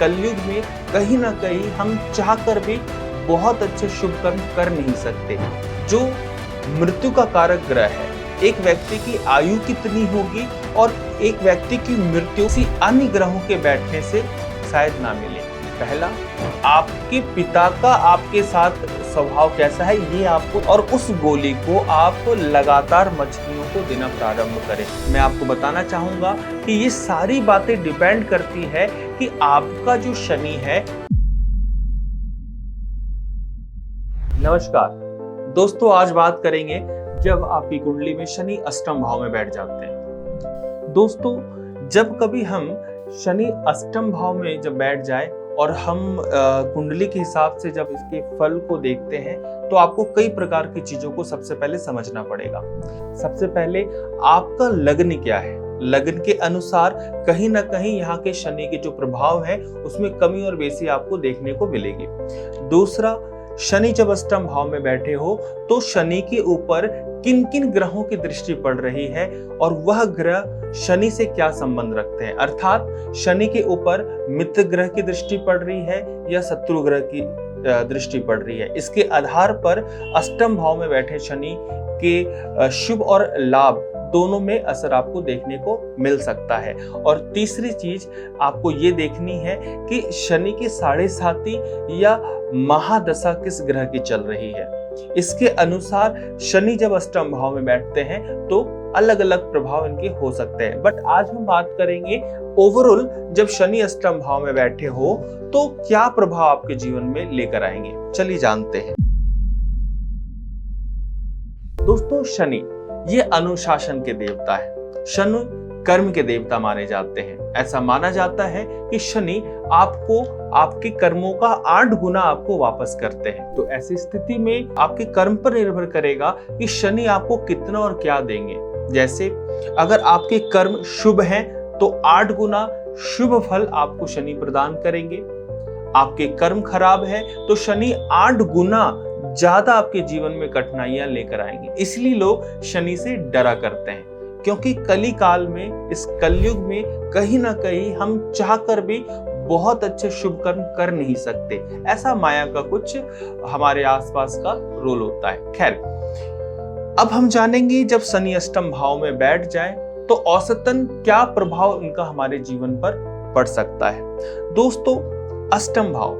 कलयुग में कहीं ना कहीं हम चाहकर भी बहुत अच्छे शुभ कर्म कर नहीं सकते। जो मृत्यु का कारक ग्रह है, एक व्यक्ति की आयु कितनी होगी और एक व्यक्ति की मृत्यु किसी अन्य ग्रहों के बैठने से शायद ना मिले। पहला, आपके पिता का आपके साथ स्वभाव कैसा है ये आपको, और उस गोली को आप लगातार मछलियों को देना प्रारंभ करें। मैं आपको बताना चाहूंगा कि ये सारी बातें डिपेंड करती है कि आपका जो शनि है। नमस्कार दोस्तों, आज बात करेंगे जब आपकी कुंडली में शनि अष्टम भाव में बैठ जाते हैं। दोस्तों, जब कभी हम शनि अष्टम भाव में जब बैठ जाए और हम कुंडली के हिसाब से जब इसके फल को देखते हैं तो आपको कई प्रकार की चीजों को सबसे पहले समझना पड़ेगा। सबसे पहले आपका लग्न क्या है, लग्न के अनुसार कहीं ना कहीं यहाँ के शनि के जो प्रभाव है उसमें कमी और बेसी आपको देखने को मिलेगी। दूसरा, शनि जब अष्टम भाव में बैठे हो तो शनि के ऊपर किन किन ग्रहों की दृष्टि पड़ रही है और वह ग्रह शनि से क्या संबंध रखते हैं, अर्थात शनि के ऊपर मित्र ग्रह की दृष्टि पड़ रही है या शत्रु ग्रह की दृष्टि पड़ रही है। इसके आधार पर अष्टम भाव में बैठे शनि के शुभ और लाभ दोनों में असर आपको देखने को मिल सकता है। और तीसरी चीज आपको ये देखनी है कि शनि की साढ़े साती या महादशा किस ग्रह की चल रही है। इसके अनुसार शनि जब अष्टम भाव में बैठते हैं तो अलग अलग प्रभाव इनके हो सकते हैं। बट आज हम बात करेंगे ओवरऑल, जब शनि अष्टम भाव में बैठे हो तो क्या प्रभाव आपके जीवन में लेकर आएंगे, चलिए जानते हैं। दोस्तों, शनि ये अनुशासन के देवता है। शनि कर्म के देवता माने जाते हैं। ऐसा माना जाता है कि शनि आपको आपके कर्मों का 8 गुना आपको वापस करते हैं। तो ऐसी स्थिति में आपके कर्म पर निर्भर करेगा कि शनि आपको कितना और क्या देंगे। जैसे अगर आपके कर्म शुभ हैं तो 8 गुना शुभ फल आपको शनि प्रदान करेंगे। आपके कर्म खराब है तो शनि 8 गुना ज्यादा आपके जीवन में कठिनाइयां लेकर आएंगे। इसलिए लोग शनि से डरा करते हैं, क्योंकि कली काल में, इस कलयुग में कहीं ना कहीं हम चाहकर भी बहुत अच्छे शुभ कर्म कर नहीं सकते। ऐसा माया का कुछ हमारे आसपास का रोल होता है। खैर, अब हम जानेंगे जब शनि अष्टम भाव में बैठ जाए तो औसतन क्या प्रभाव इनका हमारे जीवन पर पड़ सकता है। दोस्तों, अष्टम भाव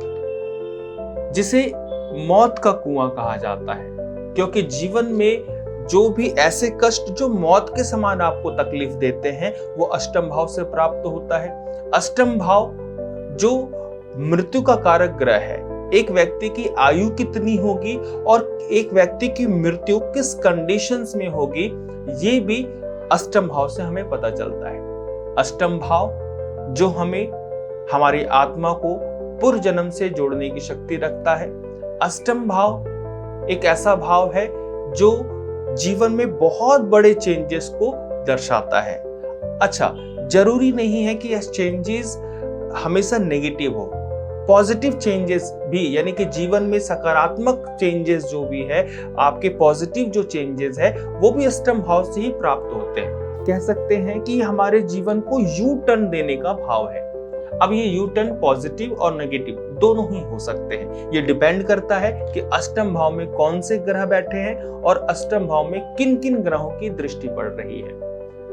जिसे मौत का कुआं कहा जाता है, क्योंकि जीवन में जो भी ऐसे कष्ट जो मौत के समान आपको तकलीफ देते हैं वो अष्टम भाव से प्राप्त होता है। अष्टम भाव जो मृत्यु का कारक ग्रह है, एक व्यक्ति की आयु कितनी होगी और एक व्यक्ति की मृत्यु किस कंडीशंस में होगी, ये भी अष्टम भाव से हमें पता चलता है। अष्टम भाव जो हमें हमारी आत्मा को पूर्व जन्म से जोड़ने की शक्ति रखता है। अष्टम भाव एक ऐसा भाव है जो जीवन में बहुत बड़े चेंजेस को दर्शाता है। अच्छा, जरूरी नहीं है कि ये चेंजेस हमेशा नेगेटिव हो, पॉजिटिव चेंजेस भी, यानी कि जीवन में सकारात्मक चेंजेस जो भी है, आपके पॉजिटिव जो चेंजेस है वो भी अष्टम भाव से ही प्राप्त होते हैं। कह सकते हैं कि हमारे जीवन को यू टर्न देने का भाव है। अब ये यू टर्न पॉजिटिव और नेगेटिव दोनों ही हो सकते हैं। ये डिपेंड करता है कि अष्टम भाव में कौन से ग्रह बैठे हैं और अष्टम भाव में किन किन ग्रहों की दृष्टि पड़ रही है।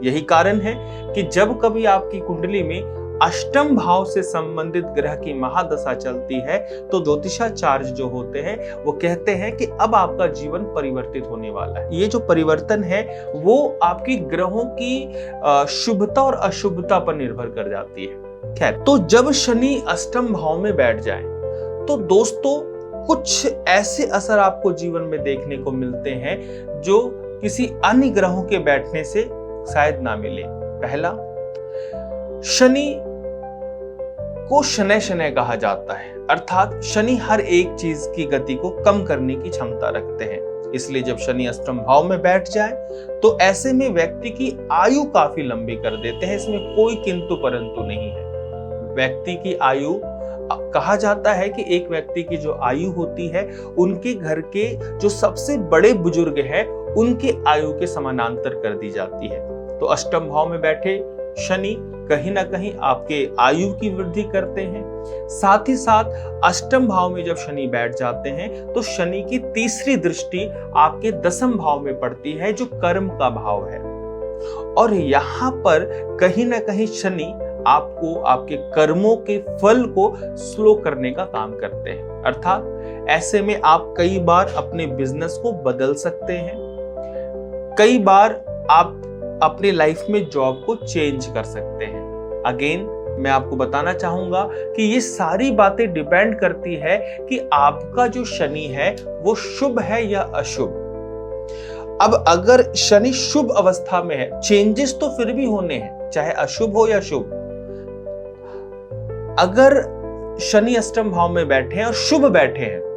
यही कारण है कि जब कभी आपकी कुंडली में अष्टम भाव से संबंधित ग्रह की महादशा चलती है तो ज्योतिषाचार्य जो होते हैं वो कहते हैं कि अब आपका जीवन परिवर्तित होने वाला है। ये जो परिवर्तन है वो आपकी ग्रहों की शुभता और अशुभता पर निर्भर कर जाती है। खैर, तो जब शनि अष्टम भाव में बैठ जाए तो दोस्तों कुछ ऐसे असर आपको जीवन में देखने को मिलते हैं जो किसी अन्य ग्रहों के बैठने से शायद ना मिले। पहला, शनि को शनै शनै कहा जाता है, अर्थात शनि हर एक चीज की गति को कम करने की क्षमता रखते हैं। इसलिए जब शनि अष्टम भाव में बैठ जाए तो ऐसे में व्यक्ति की आयु काफी लंबी कर देते हैं। इसमें कोई किंतु परंतु नहीं है। व्यक्ति की आयु, कहा जाता है कि एक व्यक्ति की जो आयु होती है उनके घर के जो सबसे बड़े बुजुर्ग हैं उनके आयु के समानांतर कर दी जाती है। तो अष्टम भाव में बैठे शनि कहीं ना कहीं आपके आयु की वृद्धि करते हैं। साथ ही साथ अष्टम भाव में जब शनि बैठ जाते हैं तो शनि की तीसरी दृष्टि आपके दसम भाव में पड़ती है, जो कर्म का भाव है। और यहाँ पर कहीं ना कहीं शनि आपको आपके कर्मों के फल को स्लो करने का काम करते हैं। अर्थात ऐसे में आप कई बार अपने बिजनेस को बदल सकते हैं, कई बार आप अपनी लाइफ में जॉब को चेंज कर सकते हैं। अगेन मैं आपको बताना चाहूंगा कि ये सारी बातें डिपेंड करती है कि आपका जो शनि है वो शुभ है या अशुभ। अब अगर शनि शुभ अवस्था में है, चेंजेस तो फिर भी होने हैं, चाहे अशुभ हो या शुभ। अगर शनि अष्टम भाव में बैठे हैं और शुभ बैठे हैं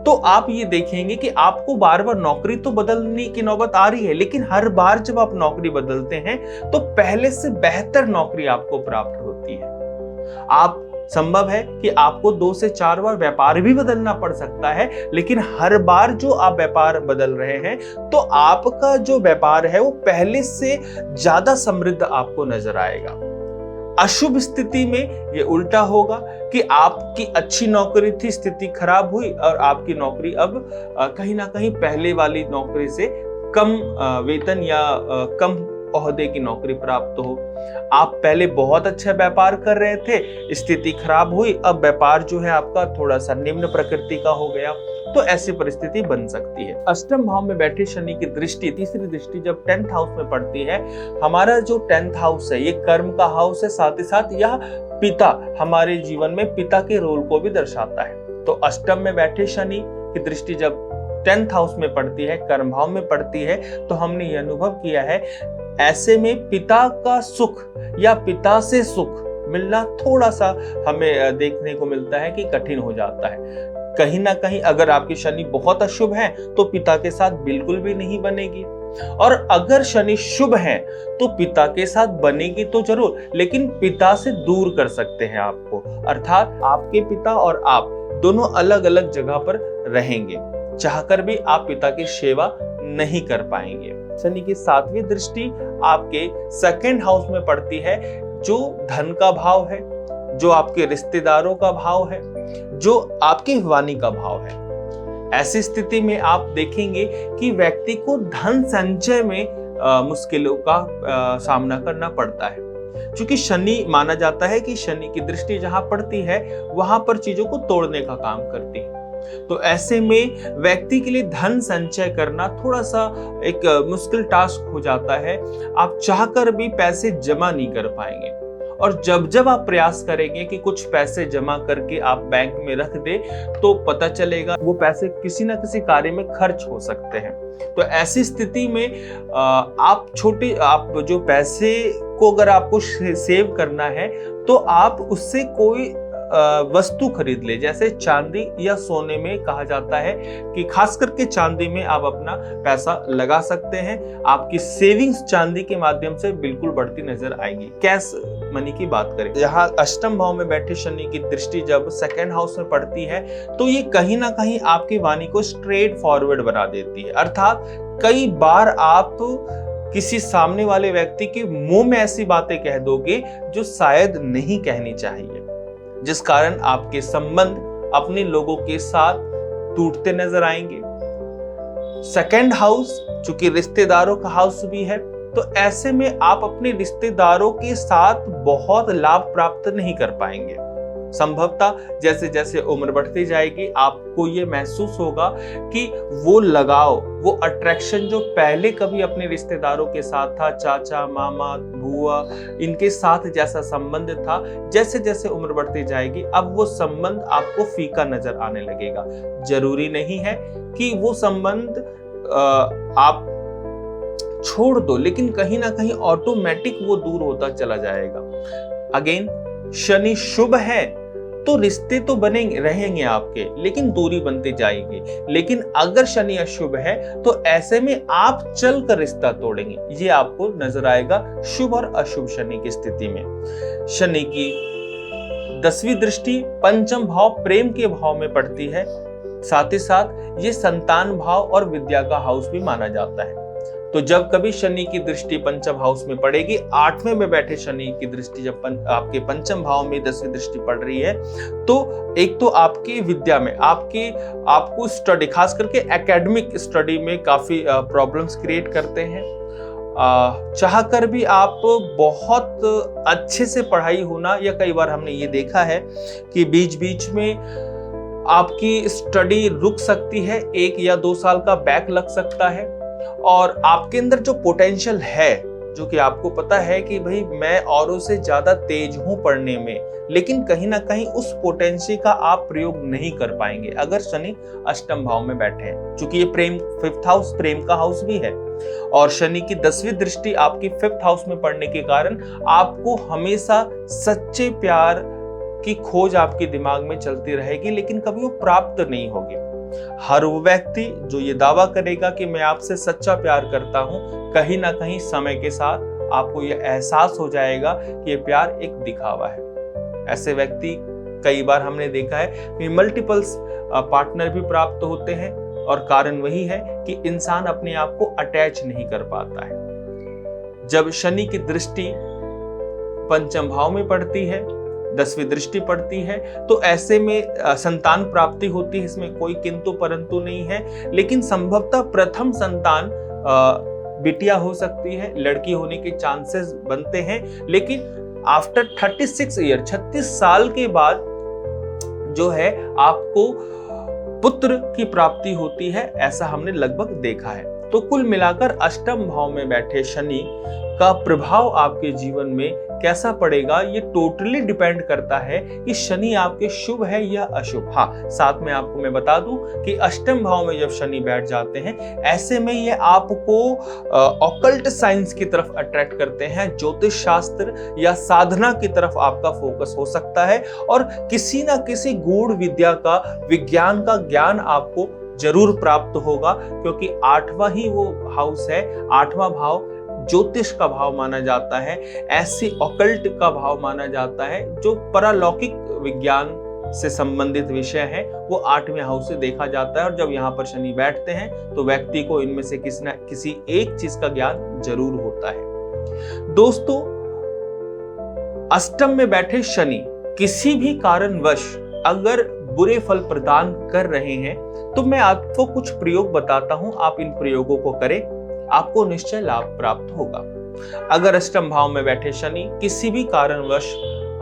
तो आप ये देखेंगे कि आपको बार बार नौकरी तो बदलने की नौबत आ रही है, लेकिन हर बार जब आप नौकरी बदलते हैं तो पहले से बेहतर नौकरी आपको प्राप्त होती है। आप संभव है कि आपको 2 से 4 बार व्यापार भी बदलना पड़ सकता है, लेकिन हर बार जो आप व्यापार बदल रहे हैं तो आपका जो व्यापार है वो पहले से ज्यादा समृद्ध आपको नजर आएगा। अशुभ स्थिति में ये उल्टा होगा कि आपकी अच्छी नौकरी थी, स्थिति खराब हुई और आपकी नौकरी अब कहीं ना कहीं पहले वाली नौकरी से कम वेतन या कम ओहदे की नौकरी प्राप्त हो। आप पहले बहुत अच्छा व्यापार कर रहे थे, स्थिति खराब हुई, अब व्यापार जो है आपका थोड़ा सा निम्न प्रकृति का हो गया, तो ऐसी परिस्थिति बन सकती है। अष्टम भाव में बैठे शनि की दृष्टि, तीसरी दृष्टि जब 10th हाउस में पड़ती है, हमारा जो 10th हाउस है ये कर्म का हाउस है, साथ ही साथ यह पिता, हमारे जीवन में पिता के रोल को भी दर्शाता है। तो अष्टम में बैठे शनि की दृष्टि जब 10th हाउस में पड़ती है, कर्म भाव में पड़ती है, तो हमने ये अनुभव किया है ऐसे में पिता का सुख या पिता से सुख मिलना थोड़ा सा हमें देखने को मिलता है कि कठिन हो जाता है। कहीं ना कहीं अगर आपकी शनि बहुत अशुभ है तो पिता के साथ बिल्कुल भी नहीं बनेगी, और अगर शनि शुभ है तो पिता के साथ बनेगी तो जरूर, लेकिन पिता से दूर कर सकते हैं आपको। अर्थात आपके पिता और आप दोनों अलग अलग जगह पर रहेंगे, चाहकर भी आप पिता की सेवा नहीं कर पाएंगे। शनि की 7वीं दृष्टि आपके 2nd हाउस में पड़ती है, जो धन का भाव है, जो आपके रिश्तेदारों का भाव है, जो आपके वाणी का भाव है। ऐसी स्थिति में आप देखेंगे कि व्यक्ति को धन संचय में मुश्किलों का सामना करना पड़ता है, क्योंकि शनि माना जाता है कि शनि की दृष्टि जहां पड़ती है वहां पर चीजों को तोड़ने का काम करती है। तो ऐसे में व्यक्ति के लिए धन संचय करना थोड़ा सा एक मुश्किल टास्क हो जाता है। आप चाहकर भी पैसे जमा नहीं कर पाएंगे, और जब जब आप प्रयास करेंगे कि कुछ पैसे जमा करके आप बैंक में रख दे, तो पता चलेगा वो पैसे किसी ना किसी कार्य में खर्च हो सकते हैं। तो ऐसी स्थिति में आप जो पैसे को अगर आपको सेव करना है तो आप उससे कोई वस्तु खरीद ले, जैसे चांदी या सोने में कहा जाता है कि खास करके चांदी में आप अपना पैसा लगा सकते हैं। आपकी सेविंग्स चांदी के माध्यम से बिल्कुल बढ़ती नजर आएगी। कैश मनी की बात करें, यहाँ अष्टम भाव में बैठे शनि की दृष्टि जब 2nd हाउस में पड़ती है तो ये कहीं ना कहीं आपकी वाणी को स्ट्रेट फॉरवर्ड बना देती है। अर्थात कई बार आप किसी सामने वाले व्यक्ति के मुंह में ऐसी बातें कह दोगे जो शायद नहीं कहनी चाहिए, जिस कारण आपके संबंध अपने लोगों के साथ टूटते नजर आएंगे। 2nd हाउस चूंकि रिश्तेदारों का हाउस भी है, तो ऐसे में आप अपने रिश्तेदारों के साथ बहुत लाभ प्राप्त नहीं कर पाएंगे। संभवतः जैसे जैसे उम्र बढ़ती जाएगी आपको ये महसूस होगा कि वो लगाव, वो अट्रैक्शन जो पहले कभी अपने रिश्तेदारों के साथ था, चाचा, मामा, बुआ, इनके साथ जैसा संबंध था, जैसे जैसे उम्र बढ़ती जाएगी अब वो संबंध आपको फीका नजर आने लगेगा। जरूरी नहीं है कि वो संबंध आप छोड़ दो, लेकिन कहीं ना कहीं ऑटोमेटिक वो दूर होता चला जाएगा। अगेन शनि शुभ है तो रिश्ते तो बनेंगे, रहेंगे आपके, लेकिन दूरी बनती जाएगी। लेकिन अगर शनि अशुभ है तो ऐसे में आप चलकर रिश्ता तोड़ेंगे, ये आपको नजर आएगा शुभ और अशुभ शनि की स्थिति में। शनि की 10वीं दृष्टि 5म भाव प्रेम के भाव में पड़ती है, साथ ही साथ ये संतान भाव और विद्या का हाउस भी माना जाता है। तो जब कभी शनि की दृष्टि पंचम हाउस में पड़ेगी, 8वें में बैठे शनि की दृष्टि जब आपके पंचम भाव में 10वीं दृष्टि पड़ रही है, तो एक तो आपकी विद्या में आपको स्टडी, खास करके एकेडमिक स्टडी में काफी प्रॉब्लम्स क्रिएट करते हैं। चाहकर भी आप बहुत अच्छे से पढ़ाई होना, या कई बार हमने ये देखा है कि बीच बीच में आपकी स्टडी रुक सकती है, 1 या 2 साल का बैक लग सकता है, और आपके अंदर जो पोटेंशियल है, जो कि आपको पता है कि भाई मैं औरों से ज्यादा तेज हूं पढ़ने में, लेकिन कहीं ना कहीं उस पोटेंशियल का आप प्रयोग नहीं कर पाएंगे अगर शनि अष्टम भाव में बैठे हैं। क्योंकि ये प्रेम, 5th हाउस प्रेम का हाउस भी है, और शनि की 10वीं दृष्टि आपकी 5th हाउस में पड़ने के कारण आपको हमेशा सच्चे प्यार की खोज आपके दिमाग में चलती रहेगी, लेकिन कभी वो प्राप्त नहीं होगी। हर वो व्यक्ति जो ये दावा करेगा कि मैं आपसे सच्चा प्यार करता हूं, कहीं ना कहीं समय के साथ आपको ये एहसास हो जाएगा कि ये प्यार एक दिखावा है। ऐसे व्यक्ति कई बार हमने देखा है कि मल्टीपल्स पार्टनर भी प्राप्त होते हैं, और कारण वही है कि इंसान अपने आप को अटैच नहीं कर पाता है। जब शनि की दृष्टि पंचम भाव में पड़ती है, 10वीं दृष्टि पड़ती है, तो ऐसे में संतान प्राप्ति होती है, इसमें कोई किंतु परंतु नहीं है। लेकिन संभवतः प्रथम संतान बिटिया हो सकती है, लड़की होने के चांसेस बनते हैं, लेकिन आफ्टर 36 ईयर, 36 साल के बाद जो है आपको पुत्र की प्राप्ति होती है, ऐसा हमने लगभग देखा है। तो कुल मिलाकर अष्टम भाव में बैठे शनि का प्रभाव आपके जीवन में कैसा पड़ेगा, ये टोटली डिपेंड करता है कि शनि आपके शुभ है या अशुभ। हाँ, साथ में आपको मैं बता दूं कि अष्टम भाव में जब शनि बैठ जाते हैं, ऐसे में ये आपको ऑकल्ट साइंस की तरफ अट्रैक्ट करते हैं, ज्योतिष शास्त्र या साधना की तरफ आपका फोकस हो सकता है, और किसी ना किसी गूढ़ विद्या का, विज्ञान का ज्ञान आपको जरूर प्राप्त होगा, क्योंकि 8वां ही वो हाउस है। 8वां भाव ज्योतिष का भाव माना जाता है, ऐसी ऑकल्ट का भाव माना जाता है, जो परलौकिक विज्ञान से संबंधित विषय है, वो 8वें हाउस से देखा जाता है। और जब यहाँ पर शनि बैठते हैं तो व्यक्ति को इनमें से किसी न किसी एक चीज का ज्ञान जरूर होता है। दोस्तों, अष्टम में बैठे शनि किसी भी कारणवश अगर बुरे फल प्रदान कर रहे हैं, तो मैं आपको कुछ प्रयोग बताता हूं, आप इन प्रयोगों को करें, आपको निश्चय लाभ प्राप्त होगा। अगर अष्टम भाव में बैठे शनि किसी भी कारणवश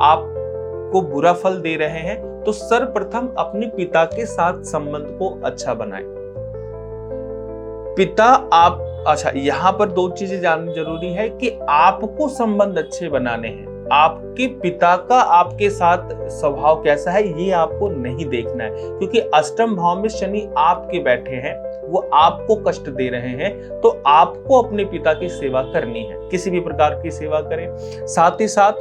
आपको बुरा फल दे रहे हैं, तो सर्वप्रथम अपने पिता के साथ संबंध को अच्छा बनाएं। यहाँ पर 2 चीजें जाननी जरूरी है कि आपको संबंध अच्छे बनाने हैं। आपके पिता का आपके साथ स्वभाव कैसा है, ये आपको नहीं देखना है, क्योंकि अष्टम भाव में शनि आपके बैठे हैं, वो आपको कष्ट दे रहे हैं, तो आपको अपने पिता की सेवा करनी है, किसी भी प्रकार की सेवा करें। साथ ही साथ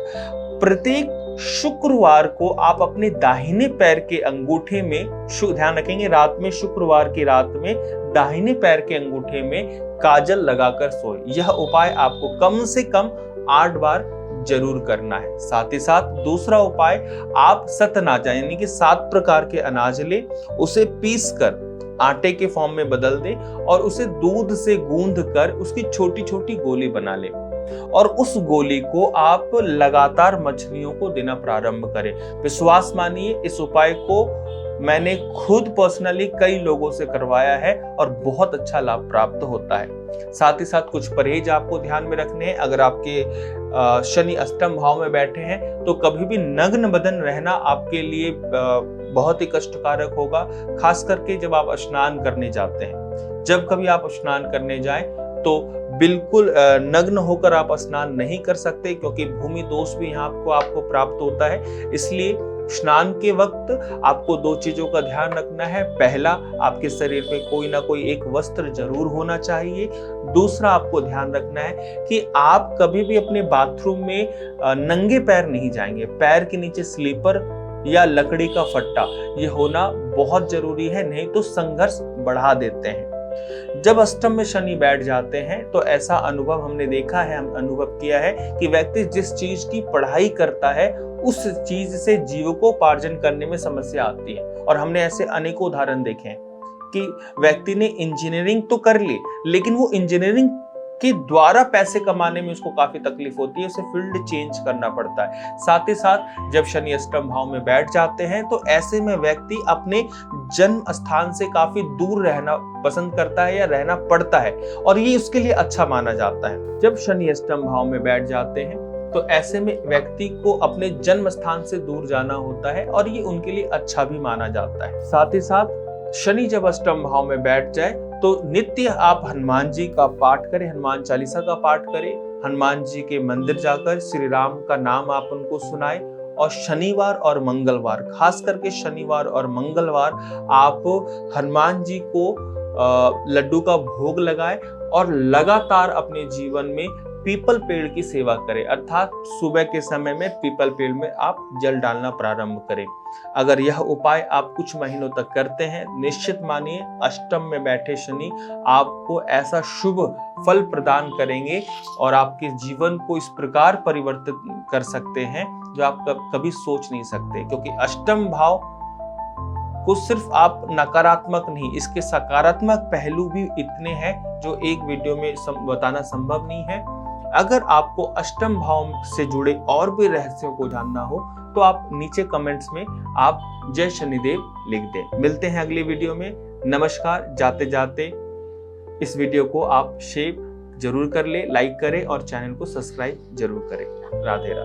प्रत्येक शुक्रवार को आप अपने दाहिने पैर के अंगूठे में, ध्यान रखेंगे रात में, शुक्रवार की रात में दाहिने पैर के अंगूठे में काजल लगाकर सोए। यह उपाय आपको कम से कम 8 बार जरूर करना है। साथ ही साथ दूसरा उपाय, आप सतनाजा यानी कि 7 प्रकार के अनाज ले, उसे पीस कर आटे के फॉर्म में बदल दे, और उसे दूध से गूंद कर उसकी छोटी छोटी गोली बना ले, और उस गोली को आप लगातार मछलियों को देना प्रारंभ करें। विश्वास मानिए, इस उपाय को मैंने खुद पर्सनली कई लोगों से करवाया है और बहुत अच्छा लाभ प्राप्त होता है। साथ ही साथ कुछ परहेज आपको ध्यान में रखने हैं। अगर आपके शनि अष्टम भाव में बैठे हैं, तो कभी भी नग्न बदन रहना आपके लिए बहुत ही कष्टकारक होगा, खास करके जब आप स्नान करने जाते हैं। जब कभी आप स्नान करने जाएं तो बिल्कुल नग्न होकर आप स्नान नहीं कर सकते, क्योंकि भूमि दोष भी यहाँ आपको प्राप्त होता है। इसलिए स्नान के वक्त आपको 2 चीजों का ध्यान रखना है। पहला, आपके शरीर में कोई ना कोई एक वस्त्र जरूर होना चाहिए। दूसरा, आपको ध्यान रखना है कि आप कभी भी अपने बाथरूम में नंगे पैर नहीं जाएंगे। पैर के नीचे स्लीपर या लकड़ी का फट्टा ये होना बहुत जरूरी है, नहीं तो संघर्ष बढ़ा देते हैं। जब अष्टम में शनि बैठ जाते हैं तो ऐसा अनुभव हमने देखा है, हम अनुभव किया है कि व्यक्ति जिस चीज की पढ़ाई करता है उस चीज से जीविकोपार्जन करने में समस्या आती है। और हमने ऐसे अनेकों उदाहरण देखे हैं कि व्यक्ति ने इंजीनियरिंग तो कर ली, लेकिन वो इंजीनियरिंग के द्वारा पैसे कमाने में उसको काफी तकलीफ होती है, उसे फील्ड चेंज करना पड़ता है। साथ ही साथ जब शनि अष्टम भाव में बैठ जाते हैं तो ऐसे में व्यक्ति अपने जन्म स्थान से काफी दूर रहना पसंद करता है या रहना पड़ता है, और ये उसके लिए अच्छा माना जाता है। जब शनि अष्टम भाव में बैठ जाते हैं तो ऐसे में व्यक्ति को अपने जन्म स्थान से दूर जाना होता है, और ये उनके लिए अच्छा भी माना जाता है। साथ ही साथ शनि जब अष्टम भाव में बैठ जाए तो नित्य आप हनुमान जी का पाठ करें, हनुमान चालीसा का पाठ करें, हनुमान जी के मंदिर जाकर श्री राम का नाम आप उनको सुनाएं, और शनिवार और मंगलवार, खास करके शनिवार और मंगलवार आप हनुमान जी को लड्डू का भोग लगाएं और लगातार अपने जीवन में पीपल पेड़ की सेवा करें, अर्थात सुबह के समय में पीपल पेड़ में आप जल डालना प्रारंभ करें। अगर यह उपाय आप कुछ महीनों तक करते हैं, निश्चित मानिए अष्टम में बैठे शनि आपको ऐसा शुभ फल प्रदान करेंगे और आपके जीवन को इस प्रकार परिवर्तित कर सकते हैं जो आप कभी सोच नहीं सकते, क्योंकि अष्टम भाव को सिर्फ आप नकारात्मक नहीं, इसके सकारात्मक पहलू भी इतने हैं जो एक वीडियो में बताना संभव नहीं है। अगर आपको अष्टम भाव से जुड़े और भी रहस्यों को जानना हो तो आप नीचे कमेंट्स में आप जय शनिदेव लिख दें। मिलते हैं अगली वीडियो में। नमस्कार। जाते जाते इस वीडियो को आप शेयर जरूर कर ले, लाइक करें और चैनल को सब्सक्राइब जरूर करें। राधे राधे।